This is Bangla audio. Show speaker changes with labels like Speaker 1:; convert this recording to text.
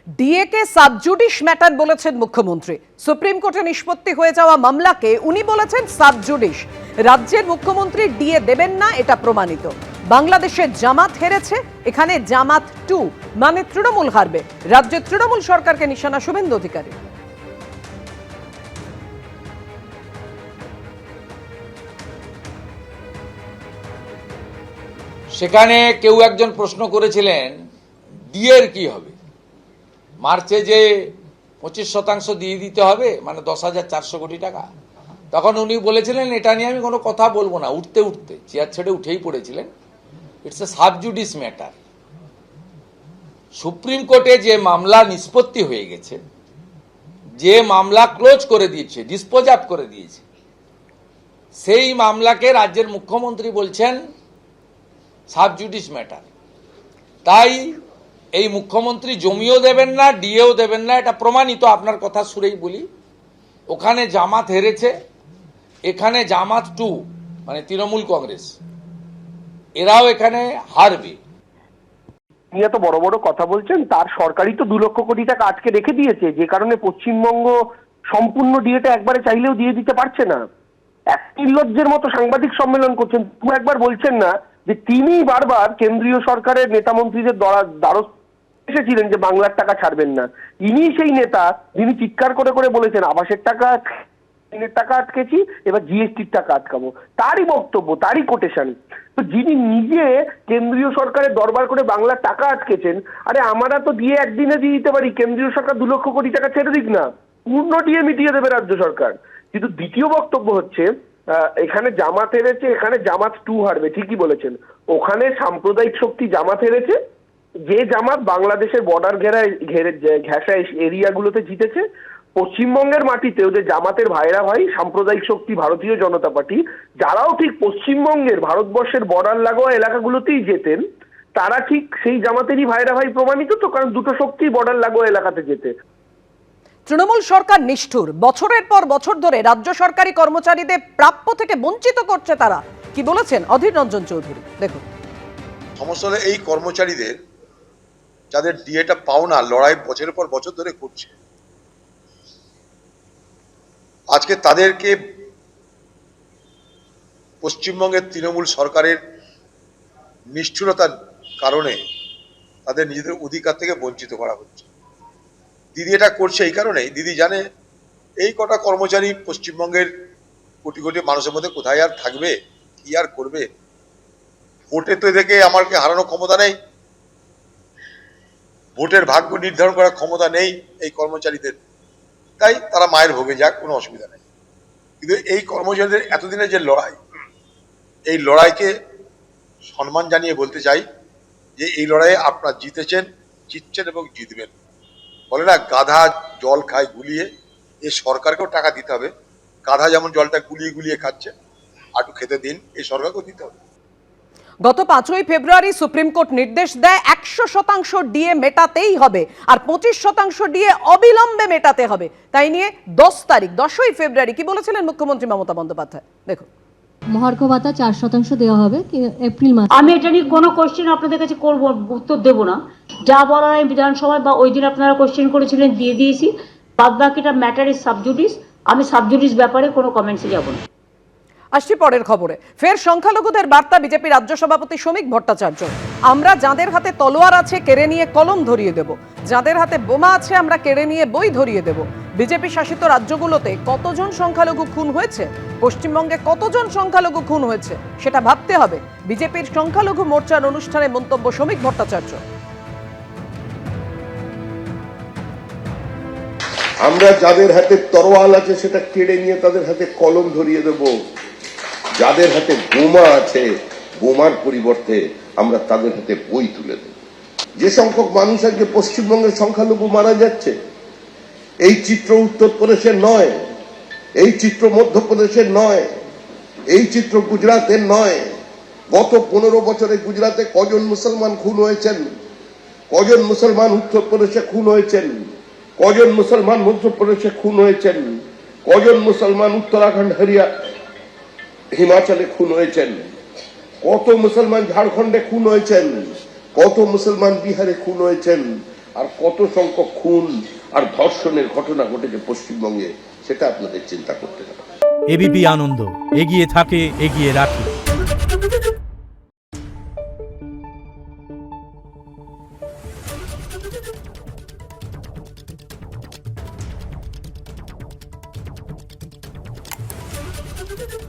Speaker 1: ডিএ কে সাবজুডিস ম্যাটার বলেছেন মুখ্যমন্ত্রী। সুপ্রিম কোর্টে নিষ্পত্তি হয়ে যাওয়া মামলাকে উনি বলেছেন সাবজুডিস। রাজ্যের মুখ্যমন্ত্রী ডিএ দেবেন না, এটা প্রমাণিত। বাংলাদেশে জামাত হেরেছে, এখানে জামাত 2 মানে তৃণমূল হারবে। রাজ্যের তৃণমূল সরকারকে নিশানা শুভেন্দু অধিকারী।
Speaker 2: সেখানে কেউ একজন প্রশ্ন করেছিলেন ডিএর কি হবে, মার্চে যে 25% দিয়ে দিতে হবে, মানে 10,400 কোটি টাকা। তখন উনি বলেছিলেন এটা নিয়ে আমি কোনো কথা বলবো না, উঠতে উঠতে চেয়ার ছেড়ে উঠেই পড়েছিলেন। It's a sub judice matter. Supreme কোর্টে যে মামলা নিষ্পত্তি হয়ে গেছে, যে মামলা ক্লোজ করে দিয়েছে, ডিসপোজ আপ করে দিয়েছে, সেই মামলাকে রাজ্যের মুখ্যমন্ত্রী বলছেন সাবজুডিস ম্যাটার। তাই এই মুখ্যমন্ত্রী জমিও দেবেন না, ডিএও দেবেন না, এটা প্রমাণিত। আপনার কথা শুনেই বলি, ওখানে জামাত হেরেছে, এখানে জামাত 2 মানে তৃণমূল কংগ্রেস, এরাও এখানে হারবে।
Speaker 3: তিনি এত বড় বড় কথা বলছেন, তার সরকারই তো 2 লক্ষ কোটি টাকা আটকে রেখে দিয়েছে, যে কারণে পশ্চিমবঙ্গ সম্পূর্ণ ডিএটা একবারে চাইলেও দিয়ে দিতে পারছে না। এক নির্লজ্জের মতো সাংবাদিক সম্মেলন করছেন, তুমি একবার বলছেন না যে তিনি বারবার কেন্দ্রীয় সরকারের নেতা মন্ত্রীদের দ্বারস্থ এসেছিলেন যে বাংলার টাকা ছাড়বেন না। ইনি সেই নেতা যিনি চিৎকার করে করে বলেছেন আবাসের টাকা টাকা আটকেছি, এবার জিএসটির টাকা আটকাবো। তারই বক্তব্য, তারই কোটেশন। তো যিনি নিজে কেন্দ্রীয় সরকারের দরবার করে বাংলার টাকা আটকেছেন, আরে আমরা তো দিয়ে একদিনে দিয়ে দিতে পারি, কেন্দ্রীয় সরকার 2 লক্ষ কোটি টাকা ছেড়ে দিক না, পূর্ণ দিয়ে মিটিয়ে দেবে রাজ্য সরকার। কিন্তু দ্বিতীয় বক্তব্য হচ্ছে এখানে জামাত হেরেছে, এখানে জামাত 2 হারবে। ঠিকই বলেছেন, ওখানে সাম্প্রদায়িক শক্তি জামাত হেরেছে, যে জামাত বাংলাদেশের বর্ডার ঘেঁষা এরিয়াগুলোতে জিতেছে। পশ্চিমবঙ্গের মাটিতেও যে জামাতের ভাইরা ভাই সাম্প্রদায়িক শক্তি ভারতীয় জনতা পার্টি, যারাও ঠিক পশ্চিমবঙ্গের ভারতবর্ষের বর্ডার লাগোয়া এলাকাগুলোতেই যেতেন, তারা ঠিক সেই জামাতেরই ভাইরা ভাই প্রমাণিত তো, কারণ দুটো শক্তি বর্ডার লাগোয়া এলাকাতে যেতে।
Speaker 1: তৃণমূল সরকার নিষ্ঠুর, বছরের পর বছর ধরে রাজ্য সরকারি কর্মচারীদের প্রাপ্য থেকে বঞ্চিত করছে। তারা কি বলেছেন অধীর রঞ্জন চৌধুরী, দেখুন।
Speaker 4: সমস্যা হলো এই কর্মচারীদের যাদের ডিএটা পাওনা লড়াই বছরের পর বছর ধরে করছে, আজকে তাদেরকে পশ্চিমবঙ্গের তৃণমূল সরকারের নিষ্ঠুরতার কারণে তাদের নিজেদের অধিকার থেকে বঞ্চিত করা হচ্ছে। দিদি এটা করছে এই কারণেই, দিদি জানে এই কটা কর্মচারী পশ্চিমবঙ্গের কোটি কোটি মানুষের মধ্যে কোথায় আর থাকবে, কি আর করবে। ভোটে তো এদেরকে আমাকে হারানোর ক্ষমতা নেই, ভোটের ভাগ্য নির্ধারণ করার ক্ষমতা নেই এই কর্মচারীদের, তাই তারা মায়ের ভোগে যাক, কোনো অসুবিধা নেই। কিন্তু এই কর্মচারীদের এতদিনের যে লড়াই, এই লড়াইকে সম্মান জানিয়ে বলতে চাই যে এই লড়াইয়ে আপনারা জিতেছেন, জিতছেন এবং জিতবেন। বলে না গাধা জল খায় গুলিয়ে, এই সরকারকেও টাকা দিতে হবে। গাধা যেমন জলটা গুলিয়ে গুলিয়ে খাচ্ছে, আটু খেতে দিন, এই সরকারকেও দিতে হবে।
Speaker 1: গত 5ই ফেব্রুয়ারি সুপ্রিম কোর্ট নির্দেশ দেয় 100% ডিএ মেটাতেই হবে, আর 25% ডিএ অবিলম্বে মেটাতে হবে। তাই নিয়ে 10ই ফেব্রুয়ারি কি বলেছিলেন মুখ্যমন্ত্রী মমতা বন্দ্যোপাধ্যায়, দেখুন।
Speaker 5: মহার্ঘ ভাতা 4% দেওয়া হবে এপ্রিল মাসে।
Speaker 6: আমি এটা নিয়ে কোনো কোশ্চেন আপনাদের কাছে করব, উত্তর দেব না। যা বলার আমি বিধানসভায় বা ওই দিন আপনারা কোশ্চেন করেছিলেন দিয়ে দিয়েছি। বাদ বাকিটা ম্যাটার ইজ সাবজুডিস। আমি সাবজুডিস ব্যাপারে কোনো কমেন্টসে যাব না।
Speaker 1: আসছি পরের খবরে। ফের সংখ্যালঘুদের বার্তা বিজেপি রাজ্য সভাপতি শ্রমিক ভট্টাচার্য। আমরা যাদের হাতে তলোয়ার আছে কেড়ে নিয়ে কলম ধরিয়ে দেব, যাদের হাতে বোমা আছে আমরা কেড়ে নিয়ে বই ধরিয়ে দেব। বিজেপি শাসিত রাজ্যগুলোতে কতজন সংখ্যালঘু খুন হয়েছে, পশ্চিমবঙ্গে কতজন সংখ্যালঘু খুন হয়েছে সেটা ভাবতে হবে। বিজেপির সংখ্যালঘু মোর্চার অনুষ্ঠানে মন্তব্য শ্রমিক ভট্টাচার্য।
Speaker 7: আমরা যাদের হাতে তরোয়াল আছে সেটা কেড়ে নিয়ে তাদের হাতে কলম ধরিয়ে দেব, যাদের হাতে বোমা আছে বোমার পরিবর্তে আমরা তাদের হাতে বই তুলে দেব। যে সংখ্যক মানুষ আজকে পশ্চিমবঙ্গের সংখ্যালঘু মারা যাচ্ছে, এই চিত্র উত্তরপ্রদেশের নয়, এই চিত্র মধ্যপ্রদেশের নয়, এই চিত্র গুজরাটের নয়। গত 15 বছরে গুজরাটে কজন মুসলমান খুন হয়েছেন, কজন মুসলমান উত্তরপ্রদেশে খুন হয়েছেন, কজন মুসলমান মধ্যপ্রদেশে খুন হয়েছেন, কজন মুসলমান উত্তরাখণ্ড হিমাচলে খুন হয়েছেন, কত মুসলমান ঝাড়খণ্ডে খুন হয়েছেন, কত মুসলমান বিহারে খুন হয়েছেন, আর কত সংখ্যক খুন আর ধর্ষণের ঘটনা ঘটেছে পশ্চিমবঙ্গে সেটা আপনাদের চিন্তা করতে হবে।
Speaker 8: এবিপি আনন্দ, এগিয়ে থাকে, এগিয়ে রাখে।
Speaker 9: Thank you.